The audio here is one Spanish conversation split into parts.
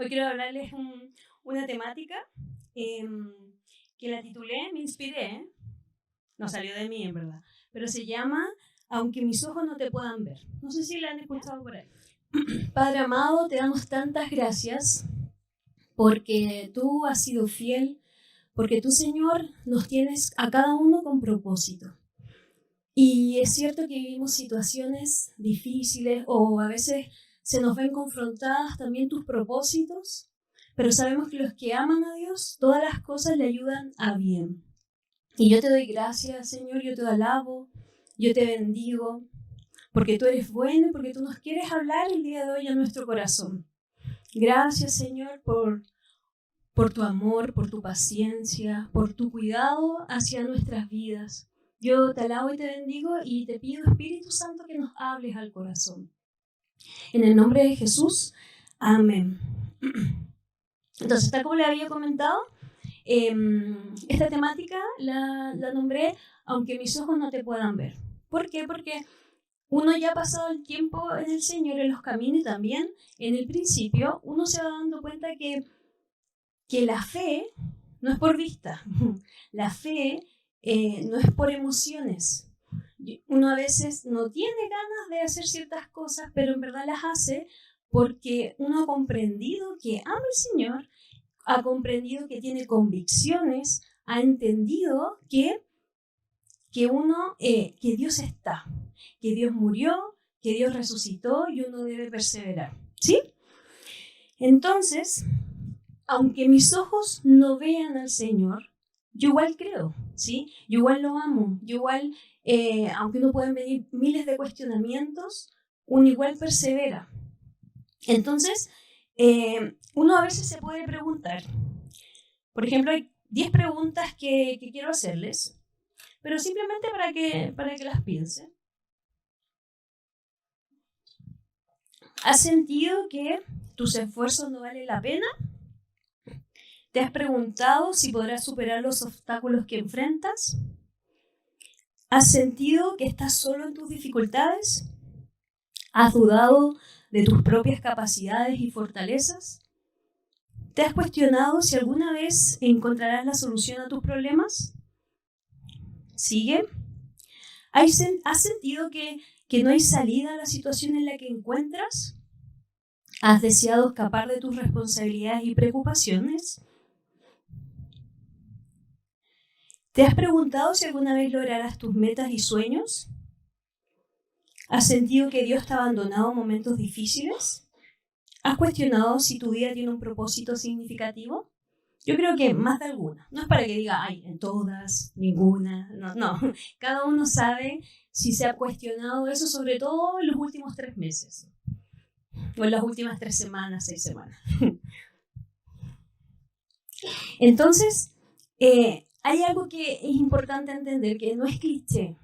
Hoy quiero hablarles una temática que la titulé, me inspiré, no salió de mí en verdad, pero se llama Aunque mis ojos no te puedan ver. No sé si la han escuchado por ahí. Padre amado, te damos tantas gracias porque tú has sido fiel, porque tú, Señor, nos tienes a cada uno con propósito. Y es cierto que vivimos situaciones difíciles o a veces se nos ven confrontadas también tus propósitos, pero sabemos que los que aman a Dios, todas las cosas le ayudan a bien. Y yo te doy gracias, Señor, yo te alabo, yo te bendigo, porque tú eres bueno, porque tú nos quieres hablar el día de hoy a nuestro corazón. Gracias, Señor, por tu amor, por tu paciencia, por tu cuidado hacia nuestras vidas. Yo te alabo y te bendigo y te pido, Espíritu Santo, que nos hables al corazón. En el nombre de Jesús, amén. Entonces, tal como le había comentado, esta temática la nombré Aunque mis ojos no te puedan ver. ¿Por qué? Porque uno ya ha pasado el tiempo en el Señor, en los caminos y también en el principio, uno se va dando cuenta que la fe no es por vista, la fe no es por emociones. Uno a veces no tiene ganas de hacer ciertas cosas, pero en verdad las hace porque uno ha comprendido que ama al Señor, ha comprendido que tiene convicciones, ha entendido que Dios está, que Dios murió, que Dios resucitó y uno debe perseverar. ¿Sí? Entonces, aunque mis ojos no vean al Señor, yo igual creo, ¿sí? Yo igual lo amo, yo igual, aunque no pueden venir miles de cuestionamientos, uno igual persevera. Entonces, uno a veces se puede preguntar, por ejemplo, hay 10 preguntas que quiero hacerles, pero simplemente para que las piensen. ¿Has sentido que tus esfuerzos no valen la pena? ¿Te has preguntado si podrás superar los obstáculos que enfrentas? ¿Has sentido que estás solo en tus dificultades? ¿Has dudado de tus propias capacidades y fortalezas? ¿Te has cuestionado si alguna vez encontrarás la solución a tus problemas? ¿Sigue? ¿Has sentido que no hay salida a la situación en la que encuentras? ¿Has deseado escapar de tus responsabilidades y preocupaciones? ¿Te has preguntado si alguna vez lograrás tus metas y sueños? ¿Has sentido que Dios te ha abandonado en momentos difíciles? ¿Has cuestionado si tu vida tiene un propósito significativo? Yo creo que más de alguna. No es para que diga, ay, en todas, ninguna. No. Cada uno sabe si se ha cuestionado eso, sobre todo en los últimos 3 meses. O en las últimas 3 semanas, 6 semanas. Entonces, hay algo que es importante entender, que no es cliché.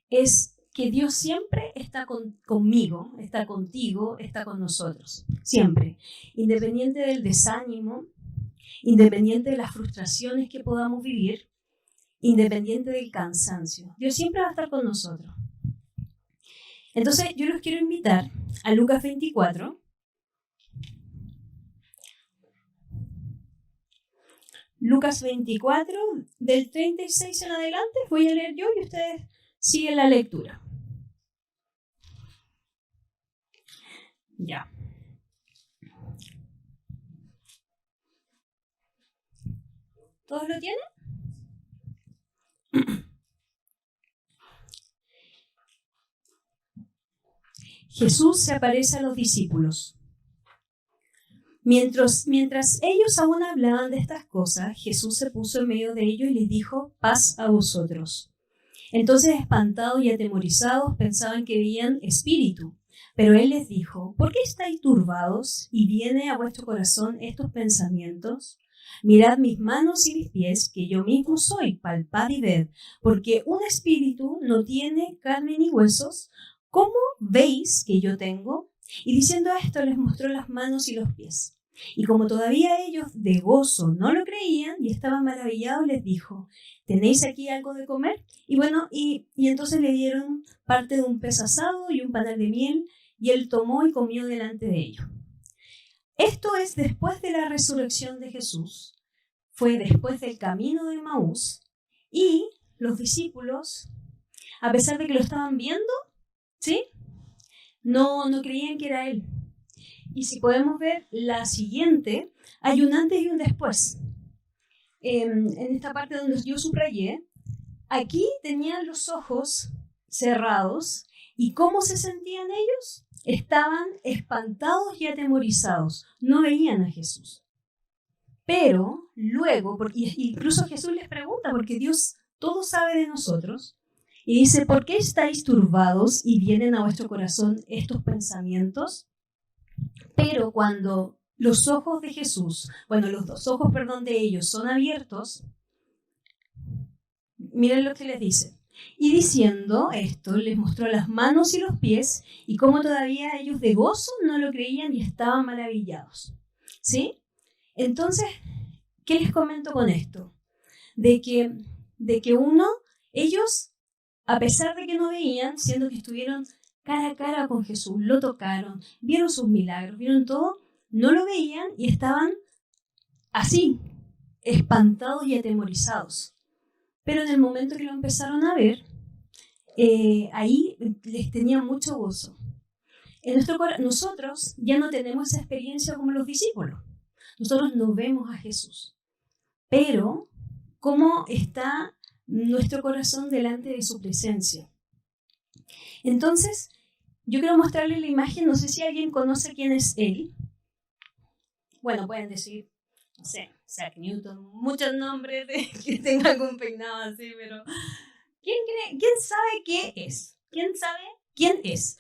Es que Dios siempre está conmigo, está contigo, está con nosotros. Siempre. Independiente del desánimo, independiente de las frustraciones que podamos vivir, independiente del cansancio. Dios siempre va a estar con nosotros. Entonces, yo los quiero invitar a Lucas 24. Lucas 24, del 36 en adelante, voy a leer yo y ustedes siguen la lectura. Ya. ¿Todos lo tienen? Jesús se aparece a los discípulos. Mientras ellos aún hablaban de estas cosas, Jesús se puso en medio de ellos y les dijo, paz a vosotros. Entonces, espantados y atemorizados, pensaban que veían espíritu. Pero él les dijo, ¿por qué estáis turbados y viene a vuestro corazón estos pensamientos? Mirad mis manos y mis pies, que yo mismo soy, palpad y ved, porque un espíritu no tiene carne ni huesos, ¿cómo veis que yo tengo? Y diciendo esto les mostró las manos y los pies. Y como todavía ellos de gozo no lo creían y estaban maravillados, les dijo, ¿tenéis aquí algo de comer? Y bueno, y entonces le dieron parte de un pez asado y un panal de miel, y él tomó y comió delante de ellos. Esto es después de la resurrección de Jesús, fue después del camino de Emaús, y los discípulos, a pesar de que lo estaban viendo, ¿sí? No creían que era él. Y si podemos ver la siguiente, hay un antes y un después. En esta parte donde yo subrayé, aquí tenían los ojos cerrados. ¿Y cómo se sentían ellos? Estaban espantados y atemorizados. No veían a Jesús. Pero luego, porque incluso Jesús les pregunta, porque Dios todo sabe de nosotros, y dice, ¿por qué estáis turbados y vienen a vuestro corazón estos pensamientos? Pero cuando los ojos de Jesús, los dos ojos, de ellos son abiertos, miren lo que les dice. Y diciendo esto, les mostró las manos y los pies, y como todavía ellos de gozo no lo creían y estaban maravillados. ¿Sí? Entonces, ¿qué les comento con esto? De que ellos, a pesar de que no veían, siendo que estuvieron cara a cara con Jesús, lo tocaron, vieron sus milagros, vieron todo, no lo veían y estaban así, espantados y atemorizados. Pero en el momento que lo empezaron a ver, ahí les tenía mucho gozo. Nosotros ya no tenemos esa experiencia como los discípulos. Nosotros no vemos a Jesús. Pero, ¿cómo está nuestro corazón delante de su presencia? Entonces, yo quiero mostrarles la imagen. No sé si alguien conoce quién es él. Bueno, pueden decir, no sé, Isaac Newton, muchos nombres de que tenga algún peinado así, pero ¿quién sabe qué es? ¿Quién sabe quién es?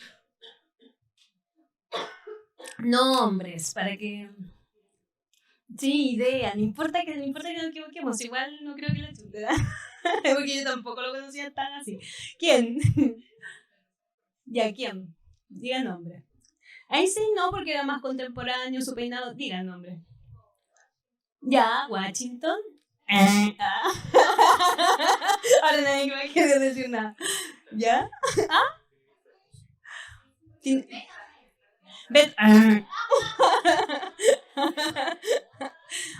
Nombres, para que... Sí, idea, no importa que nos equivoquemos, igual no creo que la chute, porque yo tampoco lo conocía tan así. ¿Quién? Ya, ¿quién? Diga nombre. Einstein no, porque era más contemporáneo, su peinado, diga nombre. Ya, Washington. Ahora nadie va a querer decir nada. ¿Ya? ¿Ah?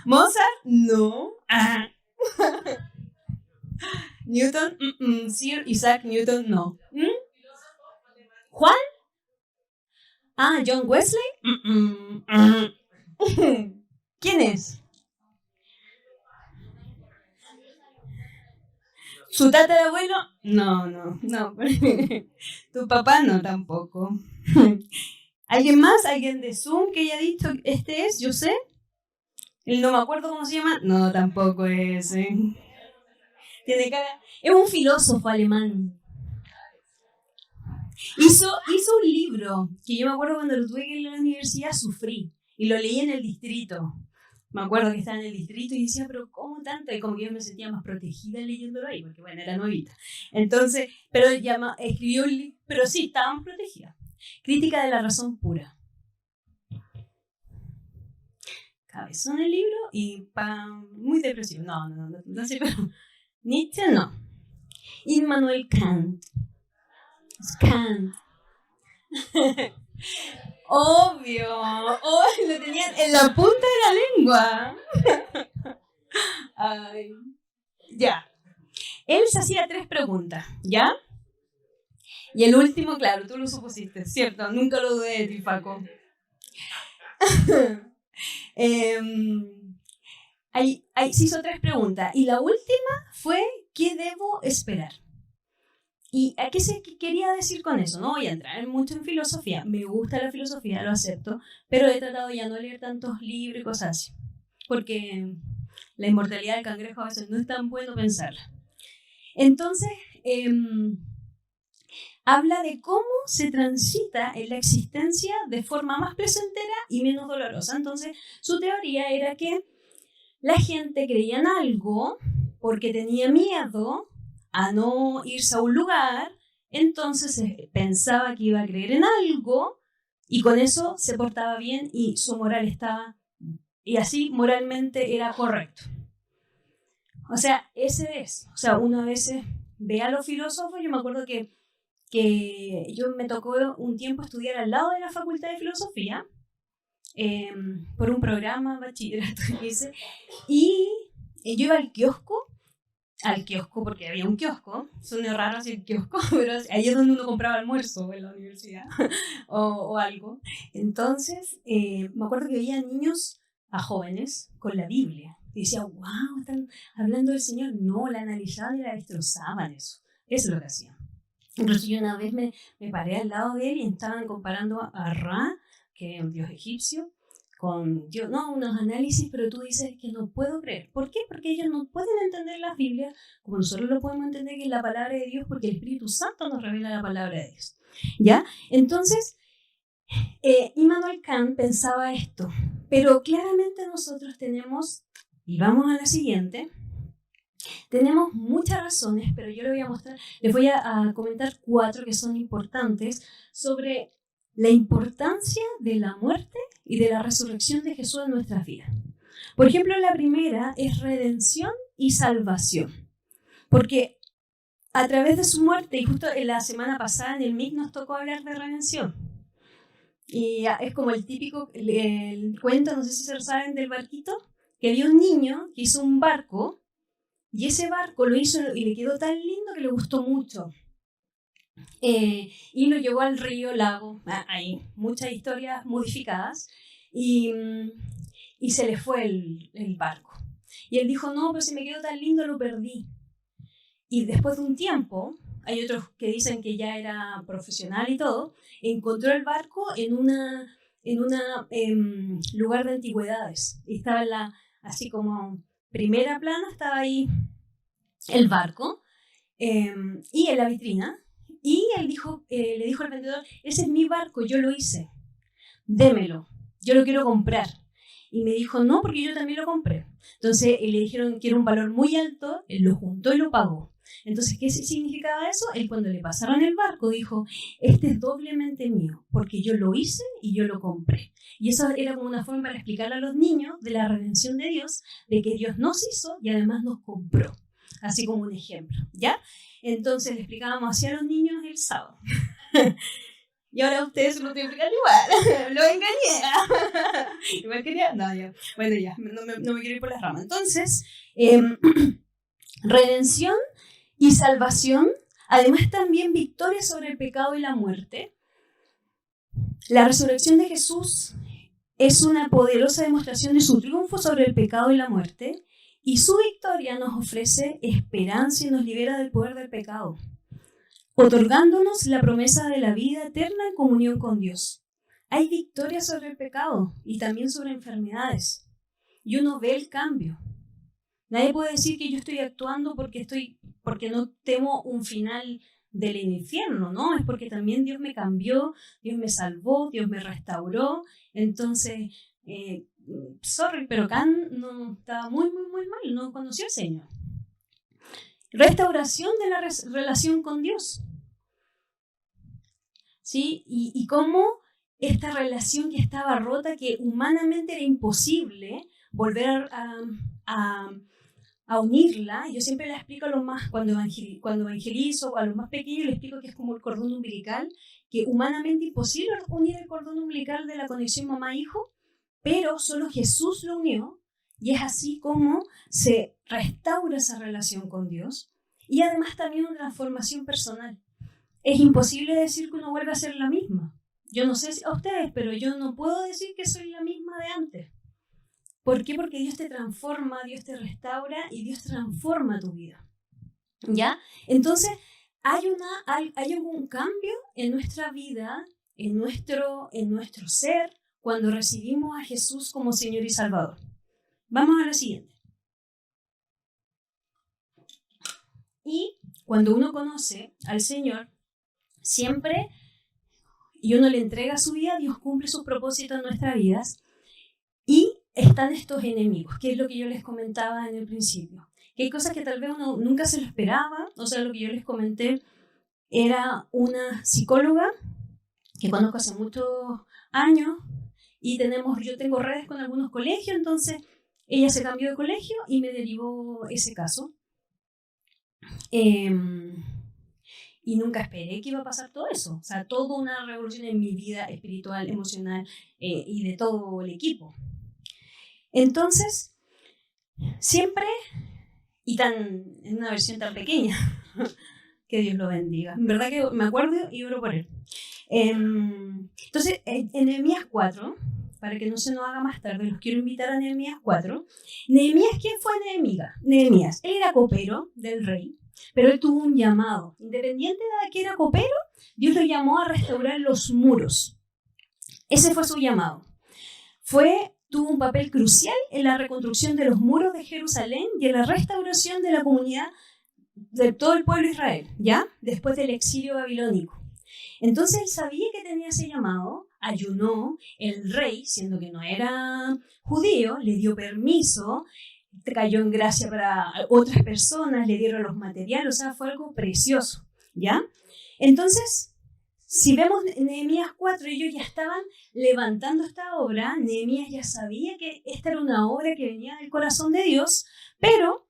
Mozart, no. Newton, Sir Isaac Newton, no. ¿Juan? John Wesley. ¿Quién es? ¿Su tatarabuelo? No. ¿Tu papá? No, tampoco. ¿Alguien más? ¿Alguien de Zoom que haya dicho este es? ¿Yo sé? ¿El no me acuerdo cómo se llama? No, tampoco es. Tiene cara... Es un filósofo alemán. Hizo un libro que yo me acuerdo cuando lo tuve que ir a la universidad, sufrí. Y lo leí en el distrito. Me acuerdo que estaba en el distrito y decía, pero ¿cómo tanto? Y como que yo me sentía más protegida leyéndolo ahí, porque bueno, era nuevita. Entonces, pero escribió un libro, pero sí, estábamos protegidas. Crítica de la razón pura. Cabezón el libro y muy depresivo. No sé, pero Nietzsche no. Immanuel Kant. Kant. Obvio. Lo tenían en la punta de la lengua. Ay. Ya. Él se hacía 3 preguntas, ¿ya? Y el último, claro, tú lo supusiste, ¿cierto? Nunca lo dudé de ti, Paco. Se hizo 3 preguntas. Y la última fue, ¿qué debo esperar? ¿Y a qué se quería decir con eso? No voy a entrar mucho en filosofía. Me gusta la filosofía, lo acepto. Pero he tratado ya no leer tantos libros y cosas así. Porque la inmortalidad del cangrejo a veces no es tan bueno pensarla. Entonces, habla de cómo se transita en la existencia de forma más placentera y menos dolorosa. Entonces, su teoría era que la gente creía en algo porque tenía miedo a no irse a un lugar, entonces pensaba que iba a creer en algo y con eso se portaba bien y su moral estaba, y así moralmente era correcto. O sea, ese es. O sea, uno a veces ve a los filósofos. Yo me acuerdo que yo me tocó un tiempo estudiar al lado de la Facultad de Filosofía por un programa bachillerato que hice, y yo iba al kiosco, porque había un kiosco, suena raro así el kiosco, pero ahí es donde uno compraba almuerzo en la universidad o algo. Entonces, me acuerdo que veía niños a jóvenes con la Biblia y decía, wow, están hablando del Señor. No, la analizaban y la destrozaban eso. Eso es lo que hacían. Incluso yo una vez me paré al lado de él y estaban comparando a Ra, que es un dios egipcio, con Dios, no, unos análisis, pero tú dices que no puedo creer. ¿Por qué? Porque ellos no pueden entender la Biblia como nosotros lo podemos entender, que es la palabra de Dios, porque el Espíritu Santo nos revela la palabra de Dios. ¿Ya? Entonces, Immanuel Kant pensaba esto, pero claramente nosotros tenemos, y vamos a la siguiente, tenemos muchas razones, pero yo les voy a comentar 4 que son importantes sobre la importancia de la muerte y de la resurrección de Jesús en nuestras vidas. Por ejemplo, la primera es redención y salvación, porque a través de su muerte, y justo en la semana pasada en el MIC nos tocó hablar de redención, y es como el típico el cuento, no sé si se lo saben, del barquito, que había un niño que hizo un barco, y ese barco lo hizo y le quedó tan lindo que le gustó mucho. Y lo llevó al río, lago, hay muchas historias modificadas, y se le fue el barco. Y él dijo, no, pero si me quedó tan lindo, lo perdí. Y después de un tiempo, hay otros que dicen que ya era profesional y todo, encontró el barco en un lugar de antigüedades. Y estaba así como primera plana, estaba ahí el barco, y en la vitrina. Y él le dijo al vendedor, ese es mi barco, yo lo hice, démelo, yo lo quiero comprar. Y me dijo, no, porque yo también lo compré. Entonces le dijeron que era un valor muy alto, él lo juntó y lo pagó. Entonces, ¿qué significaba eso? Él, cuando le pasaron el barco, dijo, este es doblemente mío, porque yo lo hice y yo lo compré. Y eso era como una forma para explicarle a los niños de la redención de Dios, de que Dios nos hizo y además nos compró. Así como un ejemplo, ¿ya? Entonces le explicábamos así a los niños el sábado. Y ahora ustedes lo tienen que explicar igual. Lo engañé. Igual quería. No, ya. Bueno, ya. No me quiero ir por las ramas. Entonces, redención y salvación. Además, también victoria sobre el pecado y la muerte. La resurrección de Jesús es una poderosa demostración de su triunfo sobre el pecado y la muerte. Y su victoria nos ofrece esperanza y nos libera del poder del pecado, otorgándonos la promesa de la vida eterna en comunión con Dios. Hay victoria sobre el pecado y también sobre enfermedades. Y uno ve el cambio. Nadie puede decir que yo estoy actuando porque no temo un final del infierno, ¿no? Es porque también Dios me cambió, Dios me salvó, Dios me restauró. Entonces, sorry, pero Can no estaba muy mal, no conoció al Señor. Restauración de la relación con Dios. ¿Sí? Y cómo esta relación que estaba rota, que humanamente era imposible volver a unirla. Yo siempre la explico a los más, cuando evangelizo, a los más pequeños, les explico que es como el cordón umbilical, que humanamente imposible unir el cordón umbilical de la conexión mamá-hijo, pero solo Jesús lo unió, y es así como se restaura esa relación con Dios, y además también una transformación personal. Es imposible decir que uno vuelve a ser la misma. Yo no sé a ustedes, pero yo no puedo decir que soy la misma de antes. ¿Por qué? Porque Dios te transforma, Dios te restaura y Dios transforma tu vida. ¿Ya? Entonces, hay algún cambio en nuestra vida, en nuestro ser, cuando recibimos a Jesús como Señor y Salvador. Vamos a la siguiente. Y cuando uno conoce al Señor, siempre, y uno le entrega su vida, Dios cumple sus propósitos en nuestras vidas. Y están estos enemigos, que es lo que yo les comentaba en el principio. Que hay cosas que tal vez uno nunca se lo esperaba. O sea, lo que yo les comenté era una psicóloga que conozco hace muchos años, y yo tengo redes con algunos colegios, entonces ella se cambió de colegio y me derivó ese caso. Y nunca esperé que iba a pasar todo eso. O sea, toda una revolución en mi vida espiritual, emocional y de todo el equipo. Entonces, siempre, y en una versión tan pequeña, que Dios lo bendiga. En verdad que me acuerdo y oro por él. Entonces, en Nehemías 4, para que no se nos haga más tarde, los quiero invitar a Nehemías 4. Nehemías, ¿quién fue Nehemías? Él era copero del rey, pero él tuvo un llamado. Independiente de que era copero, Dios lo llamó a restaurar los muros. Ese fue su llamado. Tuvo un papel crucial en la reconstrucción de los muros de Jerusalén y en la restauración de la comunidad de todo el pueblo de Israel, ¿ya? Después del exilio babilónico. Entonces él sabía que tenía ese llamado, ayunó, el rey, siendo que no era judío, le dio permiso, cayó en gracia para otras personas, le dieron los materiales, o sea, fue algo precioso, ¿ya? Entonces, si vemos Nehemías 4, ellos ya estaban levantando esta obra, Nehemías ya sabía que esta era una obra que venía del corazón de Dios, pero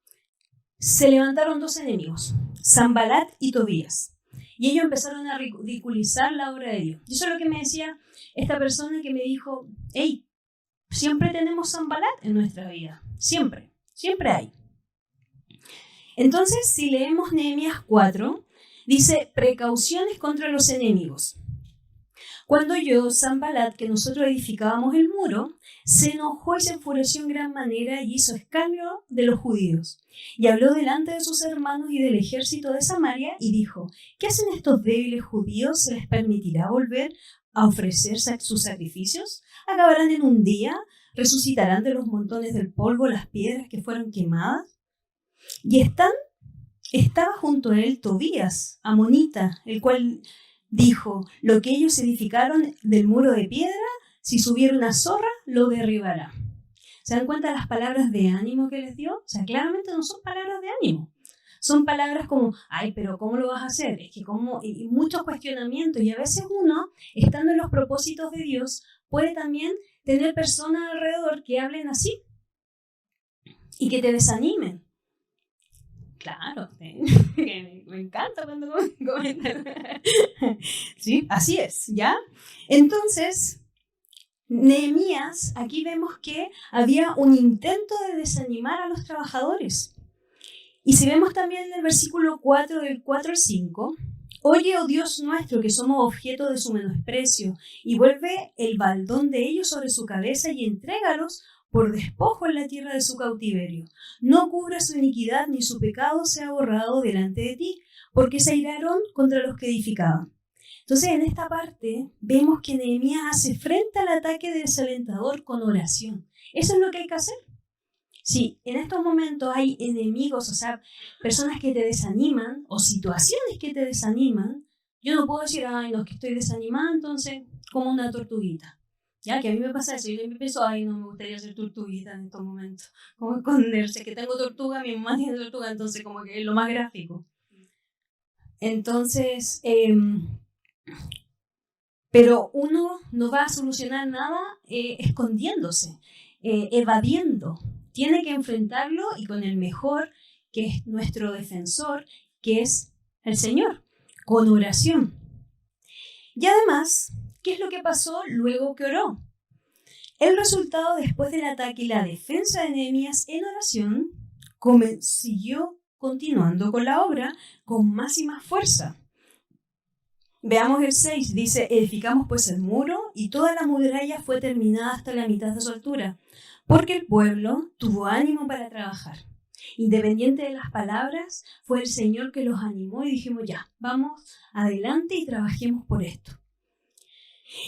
se levantaron dos enemigos, Sanbalat y Tobías. Y ellos empezaron a ridiculizar la obra de Dios. Y eso es lo que me decía esta persona que me dijo, hey, siempre tenemos Sanbalat en nuestra vida. Siempre hay. Entonces, si leemos Nehemías 4, dice, precauciones contra los enemigos. Cuando yo, Sanbalat, que nosotros edificábamos el muro, se enojó y se enfureció en gran manera y hizo escándalo de los judíos. Y habló delante de sus hermanos y del ejército de Samaria y dijo, ¿qué hacen estos débiles judíos? ¿Se les permitirá volver a ofrecer sus sacrificios? ¿Acabarán en un día? ¿Resucitarán de los montones del polvo las piedras que fueron quemadas? Y estaba junto a él Tobías, amonita, el cual dijo, lo que ellos edificaron del muro de piedra, si subiera una zorra, lo derribará. ¿Se dan cuenta de las palabras de ánimo que les dio? O sea, claramente no son palabras de ánimo. Son palabras como, ay, pero ¿cómo lo vas a hacer? Es que como, y muchos cuestionamientos. Y a veces uno, estando en los propósitos de Dios, puede también tener personas alrededor que hablen así y que te desanimen. Claro, me encanta cuando comentan. Sí, así es, ¿ya? Entonces, Nehemías, aquí vemos que había un intento de desanimar a los trabajadores. Y si vemos también en el versículo 4, del 4 al 5, oye, oh Dios nuestro, que somos objeto de su menosprecio, y vuelve el baldón de ellos sobre su cabeza y entrégalos por despojo en la tierra de su cautiverio. No cubra su iniquidad ni su pecado sea borrado delante de ti, porque se airaron contra los que edificaban. Entonces, en esta parte vemos que Nehemías hace frente al ataque desalentador con oración. Eso es lo que hay que hacer. Si en estos momentos hay enemigos, o sea, personas que te desaniman o situaciones que te desaniman, yo no puedo decir, ay, no, es que estoy desanimada, entonces como una tortuguita. Ya, que a mí me pasa eso, yo también pienso, ay, no me gustaría ser tortuguita en estos momentos. Como esconderse, que tengo tortuga, mi mamá tiene tortuga, entonces como que es lo más gráfico. Entonces, pero uno no va a solucionar nada escondiéndose, evadiendo. Tiene que enfrentarlo y con el mejor, que es nuestro defensor, que es el Señor, con oración. Y además, ¿qué es lo que pasó luego que oró? El resultado después del ataque y la defensa de Nehemías en oración siguió continuando con la obra con más y más fuerza. Veamos el 6, dice, edificamos pues el muro y toda la muralla fue terminada hasta la mitad de su altura, porque el pueblo tuvo ánimo para trabajar. Independiente de las palabras, fue el Señor que los animó y dijimos, ya, vamos adelante y trabajemos por esto.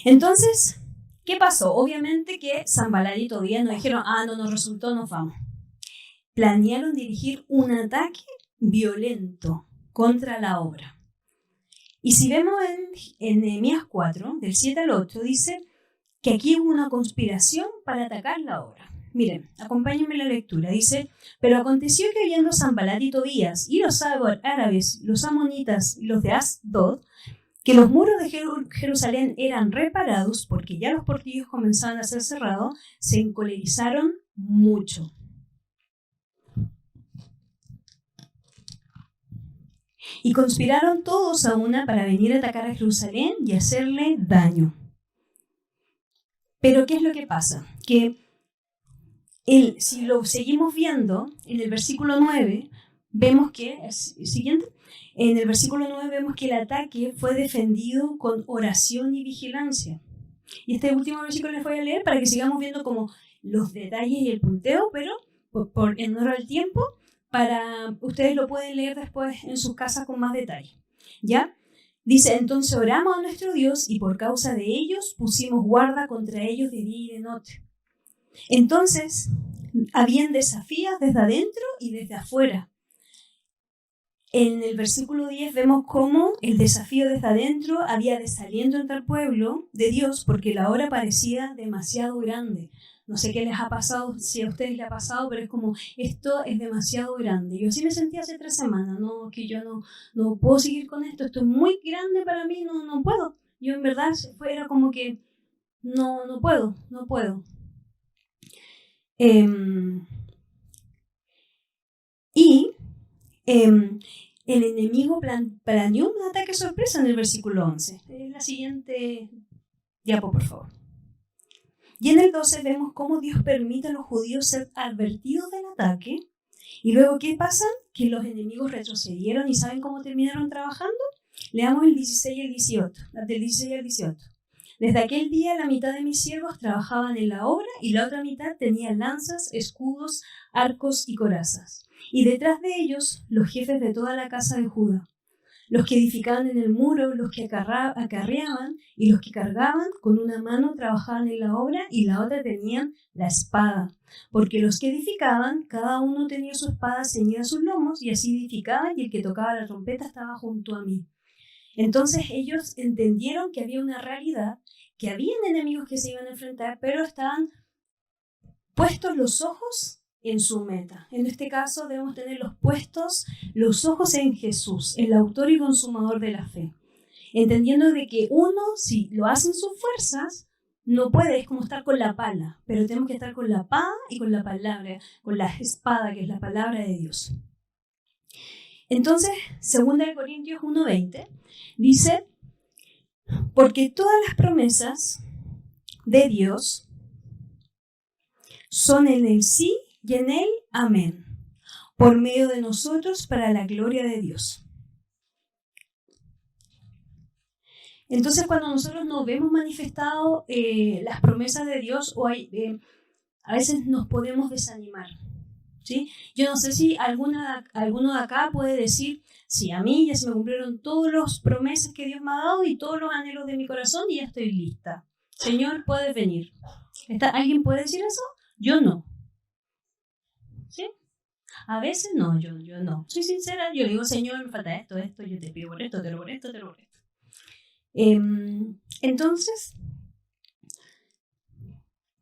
Entonces, ¿qué pasó? Obviamente que Sanbalat y Tobías no dijeron, no nos resultó, nos vamos. Planearon dirigir un ataque violento contra la obra. Y si vemos en Nehemías 4, del 7 al 8, dice que aquí hubo una conspiración para atacar la obra. Miren, acompáñenme en la lectura. Dice, pero aconteció que oyendo Sanbalat y Tobías y los árabes, los amonitas y los de Asdod, que los muros de Jerusalén eran reparados porque ya los portillos comenzaban a ser cerrados, se encolerizaron mucho. Y conspiraron todos a una para venir a atacar a Jerusalén y hacerle daño. Pero ¿qué es lo que pasa? Que si lo seguimos viendo, en el versículo 9, vemos que, siguiente, en el versículo 9 vemos que el ataque fue defendido con oración y vigilancia. Y este último versículo les voy a leer para que sigamos viendo como los detalles y el punteo, pero en honor al tiempo, para ustedes lo pueden leer después en sus casas con más detalle. ¿Ya? Dice, entonces oramos a nuestro Dios y por causa de ellos pusimos guarda contra ellos de día y de noche. Entonces, habían desafíos desde adentro y desde afuera. En el versículo 10 vemos cómo el desafío desde adentro había desaliento entre el pueblo de Dios porque la hora parecía demasiado grande. No sé qué les ha pasado, si a ustedes les ha pasado, pero es como, esto es demasiado grande. Yo así me sentí hace 3 semanas, no, que yo no puedo seguir con esto, esto es muy grande para mí, no puedo. Yo en verdad era como que, no puedo. El enemigo planeó un ataque sorpresa en el versículo 11. La siguiente diapo, por favor. Y en el 12 vemos cómo Dios permite a los judíos ser advertidos del ataque. Y luego, ¿qué pasa? Que los enemigos retrocedieron y ¿saben cómo terminaron trabajando? Leamos el 16 y el 18, del 16 al 18. Desde aquel día la mitad de mis siervos trabajaban en la obra y la otra mitad tenía lanzas, escudos, arcos y corazas. Y detrás de ellos los jefes de toda la casa de Judá, los que edificaban en el muro, los que acarreaban y los que cargaban, con una mano trabajaban en la obra y la otra tenían la espada. Porque los que edificaban, cada uno tenía su espada ceñida a sus lomos y así edificaban y el que tocaba la trompeta estaba junto a mí. Entonces ellos entendieron que había una realidad, que habían enemigos que se iban a enfrentar, pero estaban puestos los ojos en su meta. En este caso debemos tener los ojos en Jesús, el autor y consumador de la fe. Entendiendo de que uno, si lo hace en sus fuerzas, no puede, es como estar con la pala, pero tenemos que estar con la espada y con la palabra, con la espada que es la palabra de Dios. Entonces, 2 Corintios 1:20 dice, porque todas las promesas de Dios son en el sí y en el amén, por medio de nosotros para la gloria de Dios. Entonces, cuando nosotros no vemos manifestado las promesas de Dios, a veces nos podemos desanimar. ¿Sí? Yo no sé si alguno de acá puede decir, sí, a mí ya se me cumplieron todas las promesas que Dios me ha dado y todos los anhelos de mi corazón y ya estoy lista. Señor, puedes venir. ¿Alguien puede decir eso? Yo no. ¿Sí? A veces no, yo no. Soy sincera, yo digo, Señor, me falta esto, yo te pido por esto, te lo por esto. Entonces,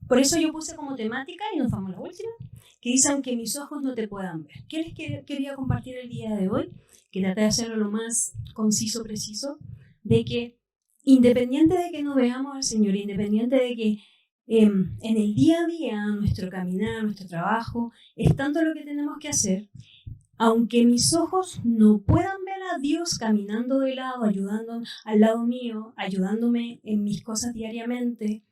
por eso yo puse como temática, y nos vamos a la última, que dice, aunque mis ojos no te puedan ver. ¿Qué les quería compartir el día de hoy? Que traté de hacerlo lo más conciso, preciso, de que independiente de que no veamos al Señor, independiente de que en el día a día, nuestro caminar, nuestro trabajo, es tanto lo que tenemos que hacer, aunque mis ojos no puedan ver a Dios caminando de lado, ayudando al lado mío, ayudándome en mis cosas diariamente,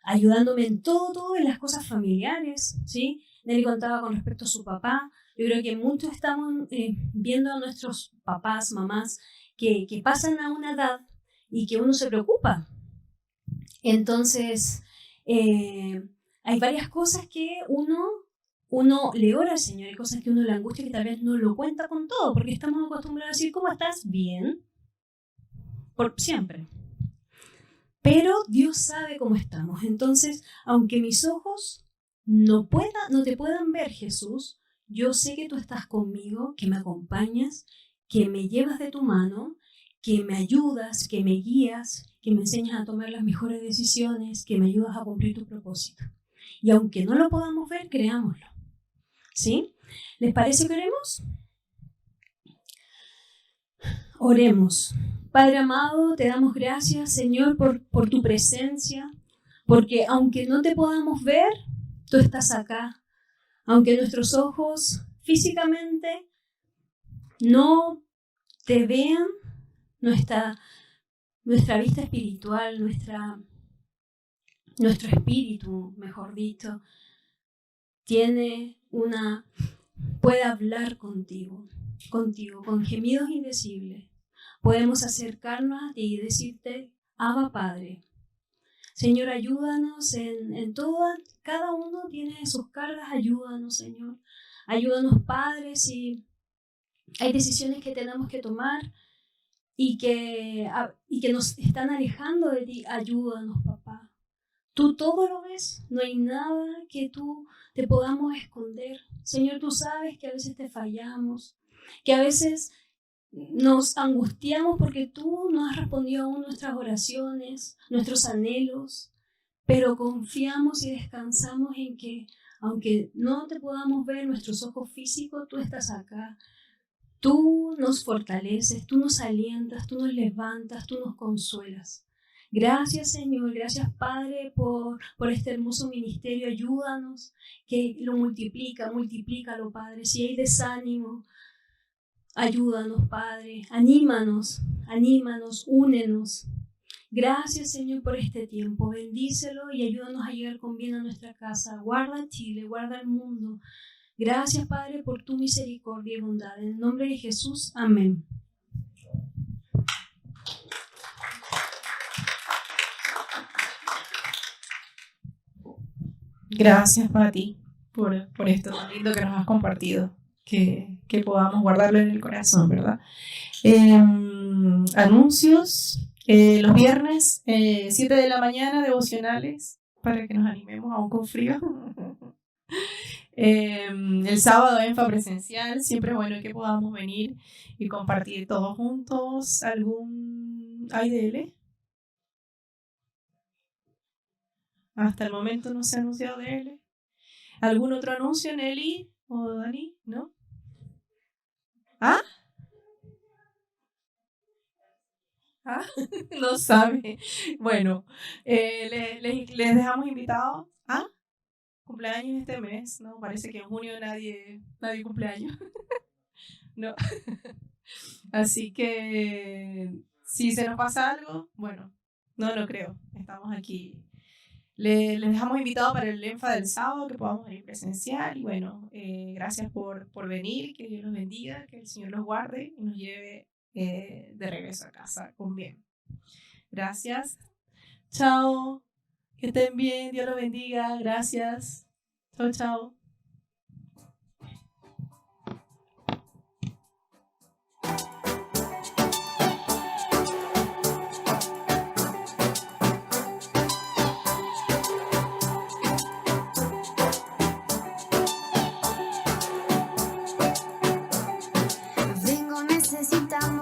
ayudándome en todo, en las cosas familiares, ¿sí? Nelly contaba con respecto a su papá. Yo creo que muchos estamos viendo a nuestros papás, mamás, que pasan a una edad y que uno se preocupa. Entonces, hay varias cosas que uno le ora al Señor, hay cosas que uno le angustia que tal vez no lo cuenta con todo, porque estamos acostumbrados a decir, ¿cómo estás? Bien, por siempre. Pero Dios sabe cómo estamos. Entonces, aunque mis ojos no te puedan ver, Jesús, yo sé que tú estás conmigo, que me acompañas, que me llevas de tu mano, que me ayudas, que me guías, que me enseñas a tomar las mejores decisiones, que me ayudas a cumplir tu propósito. Y aunque no lo podamos ver, creámoslo. ¿Sí? ¿Les parece que oremos? Oremos. Padre amado, te damos gracias, Señor, por tu presencia, porque aunque no te podamos ver, tú estás acá. Aunque nuestros ojos físicamente no te vean nuestra vista espiritual, nuestro espíritu, mejor dicho, puede hablar contigo, con gemidos indecibles. Podemos acercarnos a ti y decirte, Abba Padre. Señor, ayúdanos en todo, cada uno tiene sus cargas, ayúdanos, Señor. Ayúdanos, Padre, si hay decisiones que tenemos que tomar y que nos están alejando de ti, ayúdanos, papá. Tú todo lo ves, no hay nada que tú te podamos esconder. Señor, tú sabes que a veces te fallamos, que a veces nos angustiamos porque tú no has respondido aún nuestras oraciones, nuestros anhelos, pero confiamos y descansamos en que, aunque no te podamos ver nuestros ojos físicos, tú estás acá. Tú nos fortaleces, tú nos alientas, tú nos levantas, tú nos consuelas. Gracias, Señor, gracias, Padre, por este hermoso ministerio. Ayúdanos, que lo multiplícalo, Padre. Si hay desánimo, ayúdanos, Padre. Anímanos, únenos. Gracias, Señor, por este tiempo. Bendícelo y ayúdanos a llegar con bien a nuestra casa. Guarda Chile, guarda el mundo. Gracias, Padre, por tu misericordia y bondad. En el nombre de Jesús, amén. Gracias, Pati, por esto tan lindo que nos has compartido. Que podamos guardarlo en el corazón, ¿verdad? Anuncios. Los viernes, 7 de la mañana, devocionales, para que nos animemos aún con frío. El sábado ENFA presencial, siempre es bueno que podamos venir y compartir todos juntos. ¿Algún IDL? Hasta el momento no se ha anunciado de él. ¿Algún otro anuncio, Nelly o Dani? ¿No? ¿Ah? ¿Ah? No sabe. Bueno, les dejamos invitados a cumpleaños este mes, ¿no? Parece que en junio nadie cumpleaños. No. Así que si se nos pasa algo, bueno, no creo. Estamos aquí. Les dejamos invitados para el ENFA del sábado, que podamos venir presencial. Y bueno, gracias por venir, que Dios los bendiga, que el Señor los guarde y nos lleve de regreso a casa con bien. Gracias. Chao. Que estén bien. Dios los bendiga. Gracias. Chao, chao. Vengo necesitando